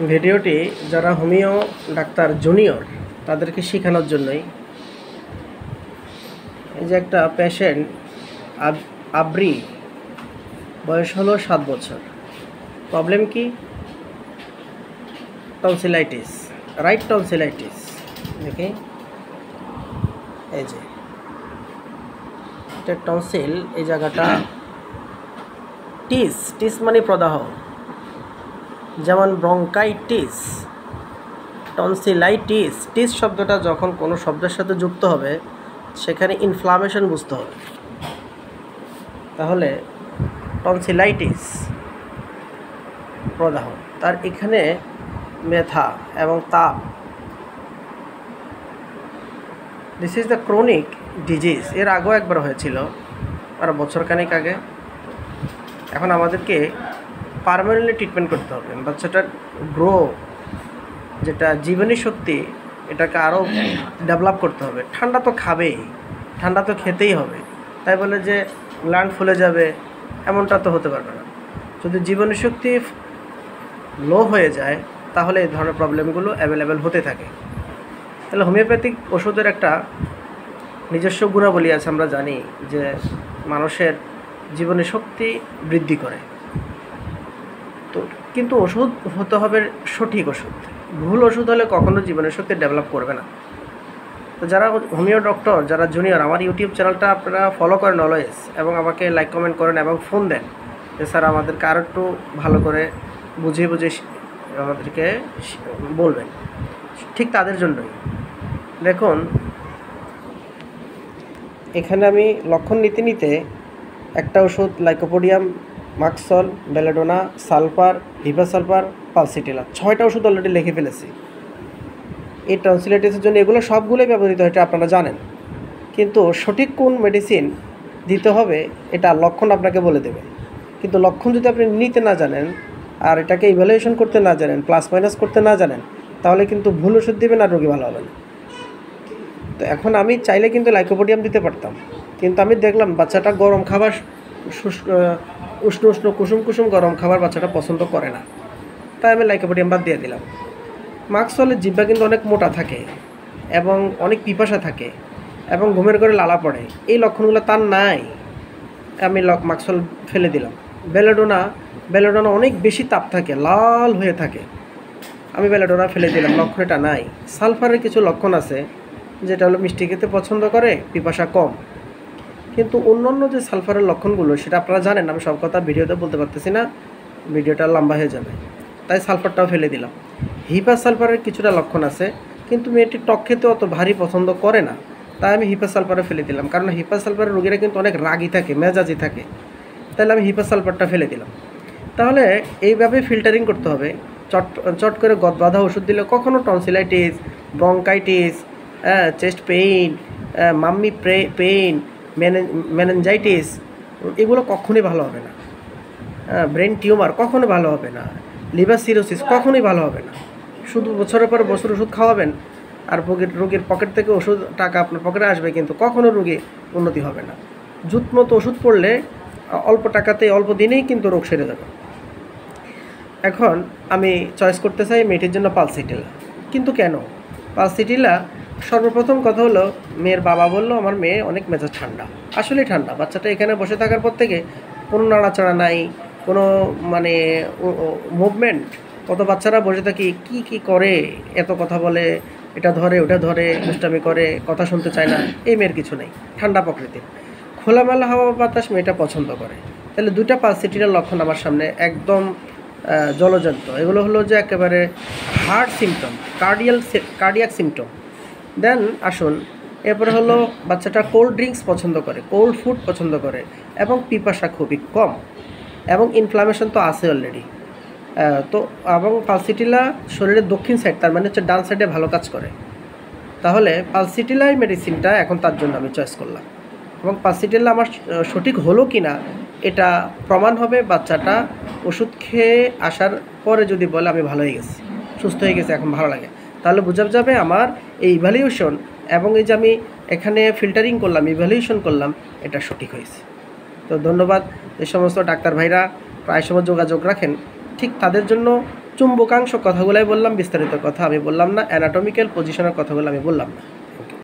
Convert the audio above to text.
ভিডিওটি যারা homeo doctor junior তাদেরকে শেখানোর জন্যই। এই যে একটা পেশেন্ট আব্রি, বয়স হলো 7 বছর। প্রবলেম কি? Tonsillitis, right tonsillitis. দেখি, এই যে এটা টনসিল, এই জায়গাটা টিস, টিস মানে প্রদাহ, যেমন ব্রঙ্কাইটিস, টনসিলাইটিস। টিস শব্দটা যখন কোনো শব্দের সাথে যুক্ত হবে সেখানে ইনফ্লামেশন বুঝতে হবে। তাহলে টনসিলাইটিস প্রদাহ, তার এখানে ব্যথা এবং তাপ। This is the chronic disease. এর আগেও একবার হয়েছিল, আর বছরখানেক আগে। এখন আমাদেরকে পার্মানেন্টলি ট্রিটমেন্ট করতে হবে। বাচ্চাটার গ্রো, যেটা জীবনী শক্তি, এটাকে আরও ডেভেলপ করতে হবে। ঠান্ডা তো খাবেই, ঠান্ডা তো খেতেই হবে। তাই বলে যে গ্ল্যান্ড ফুলে যাবে এমনটা তো হতে পারবে না। যদি জীবনী শক্তি লো হয়ে যায় তাহলে এই ধরনের প্রবলেমগুলো অ্যাভেলেবেল হতে থাকে। তাহলে হোমিওপ্যাথিক ওষুধের একটা নিজস্ব গুণাবলী আছে। আমরা জানি যে মানুষের জীবনী শক্তি বৃদ্ধি করে। তো কিন্তু ওষুধ হতে হবে সঠিক ওষুধ। ভুল ওষুধ হলে কখনো জীবনের শক্তি ডেভেলপ করবে না। তো যারা হোমিও ডক্টর, যারা জুনিয়র, আমার ইউটিউব চ্যানেলটা আপনারা ফলো করেন অলওয়েজ, এবং আমাকে লাইক কমেন্ট করেন এবং ফোন দেন যে স্যার আমাদেরকে আরও একটু ভালো করে বুঝিয়ে আমাদেরকে বলবেন। ঠিক তাদের জন্যই। দেখুন, এখানে আমি লক্ষণ নিতে নিতে একটা ওষুধ লাইকোপোডিয়াম, মাক্সল, বেলেডোনা, সালফার, হিপাসালফার, পালসিটিলা, 6টা ওষুধ অলরেডি লিখে ফেলেছি। এই টনসিলাইটিসের জন্য এগুলো সবগুলোই ব্যবহৃত হয়, এটা আপনারা জানেন। কিন্তু সঠিক কোন মেডিসিন দিতে হবে এটা লক্ষণ আপনাকে বলে দেবে। কিন্তু লক্ষণ যদি আপনি নিতে না জানেন আর এটাকে ইভ্যালুয়েশন করতে না জানেন, প্লাস মাইনাস করতে না জানেন, তাহলে কিন্তু ভুল ওষুধ দেবেন আর রোগী ভালো হবে না। তো এখন আমি চাইলে কিন্তু লাইকোপোডিয়াম দিতে পারতাম, কিন্তু আমি দেখলাম বাচ্চাটা গরম খাবার, উষ্ণ উষ্ণ কুসুম কুসুম গরম খাবার বাচ্চাটা পছন্দ করে না। তাই আমি লাইকোপোডিয়াম বাদ দিয়ে দিলাম। মাক্সলের জিহ্বা কিন্তু অনেক মোটা থাকে এবং অনেক পিপাসা থাকে এবং ঘুমের ঘরে লালা পড়ে। এই লক্ষণগুলো তার নাই, আমি মাক্সল ফেলে দিলাম। বেলেডোনা অনেক বেশি তাপ থাকে, লাল হয়ে থাকে, আমি বেলেডোনা ফেলে দিলাম, লক্ষণ এটা নাই। সালফারের কিছু লক্ষণ আছে, যেটা হলো মিষ্টি খেতে পছন্দ করে, পিপাসা কম। কিন্তু অন্যান্য যে সালফারের লক্ষণগুলো সেটা আপনারা জানেন, আমি সব কথা ভিডিওতে বলতে পারতেছি না, ভিডিওটা লম্বা হয়ে যাবে, তাই সালফারটাও ফেলে দিলাম। হিপাসালফারের কিছুটা লক্ষণ আছে, কিন্তু মেয়েটি টক খেতে অত ভারী পছন্দ করে না, তাই আমি হিপাসালফারে ফেলে দিলাম। কারণ হিপাসালফারের রোগীরা কিন্তু অনেক রাগী থাকে, মেজাজি থাকে, তাহলে আমি হিপাসালফারটা ফেলে দিলাম। তাহলে এইভাবে ফিল্টারিং করতে হবে। চট করে গদবাঁধা ওষুধ দিলে কখনও টনসিলাইটিস, ব্রঙ্কাইটিস, চেস্ট পেইন, মাম্মি পেইন, মেনেঞ্জাইটিস, এগুলো কখনোই ভালো হবে না। ব্রেন টিউমার কখনো ভালো হবে না। লিভার সিরোসিস কখনোই ভালো হবে না। শুধু বছরের পর বছর ওষুধ খাওয়াবেন আর রোগীর পকেট থেকে ওষুধ টাকা আপনার পকেটে আসবে, কিন্তু কখনো রোগী উন্নতি হবে না। জুত মতো ওষুধ পড়লে অল্প টাকাতে অল্প দিনেই কিন্তু রোগ সেরে যাবে। এখন আমি চয়েস করতে চাই মেয়েটির জন্য পালসিটিলা। কিন্তু কেন পালসিটিলা? সর্বপ্রথম কথা হলো, মেয়ের বাবা বলল আমার মেয়ে অনেক মেজাজ ঠান্ডা। আসলেই ঠান্ডা। বাচ্চাটা এখানে বসে থাকার পর থেকে কোনো নাড়াচাড়া নাই, কোনো মানে মুভমেন্ট। কত বাচ্চারা বসে থাকি কি করে, এত কথা বলে, এটা ধরে ওটা ধরে, দুষ্টামি করে, কথা শুনতে চায় না। এই মেয়ের কিছু নেই, ঠান্ডা প্রকৃতির। খোলামেলা হাওয়া বাতাস মেয়েটা পছন্দ করে। তাহলে 2টা পালসিটিলার লক্ষণ আমার সামনে একদম জলজন্ত। এগুলো হলো যে একেবারে হার্ট সিমটম, কার্ডিয়াক সিমটম। দেন আসুন, এরপরে হলো বাচ্চাটা কোল্ড ড্রিঙ্কস পছন্দ করে, কোল্ড ফুড পছন্দ করে, এবং পিপাসা খুবই কম, এবং ইনফ্লামেশন তো আছে অলরেডি। তো এবং পালসিটিলা শরীরের দক্ষিণ সাইড, তার মানে হচ্ছে ডান সাইডে ভালো কাজ করে। তাহলে পালসিটিলাই মেডিসিনটা এখন তার জন্য আমি চয়েস করলাম। এবং পালসিটিলা আমার সঠিক হলো কি না এটা প্রমাণ হবে বাচ্চাটা ওষুধ খেয়ে আসার পরে যদি বলে আমি ভালো হয়ে গেছি, সুস্থ হয়ে গেছে, এখন ভালো লাগে, তাহলে বোঝা যাবে আমার এই ইভ্যালুয়েশন এবং এই যে আমি এখানে ফিল্টারিং করলাম, ইভ্যালুয়েশন করলাম, এটা সঠিক হয়েছে। তো ধন্যবাদ। যে সমস্ত ডাক্তার ভাইরা প্রায় সময় যোগাযোগ রাখেন, ঠিক তাদের জন্য চুম্বকাংশ কথাগুলাই বললাম, বিস্তারিত কথা আমি বললাম না, অ্যানাটমিক্যাল পজিশনের কথাগুলো আমি বললাম না।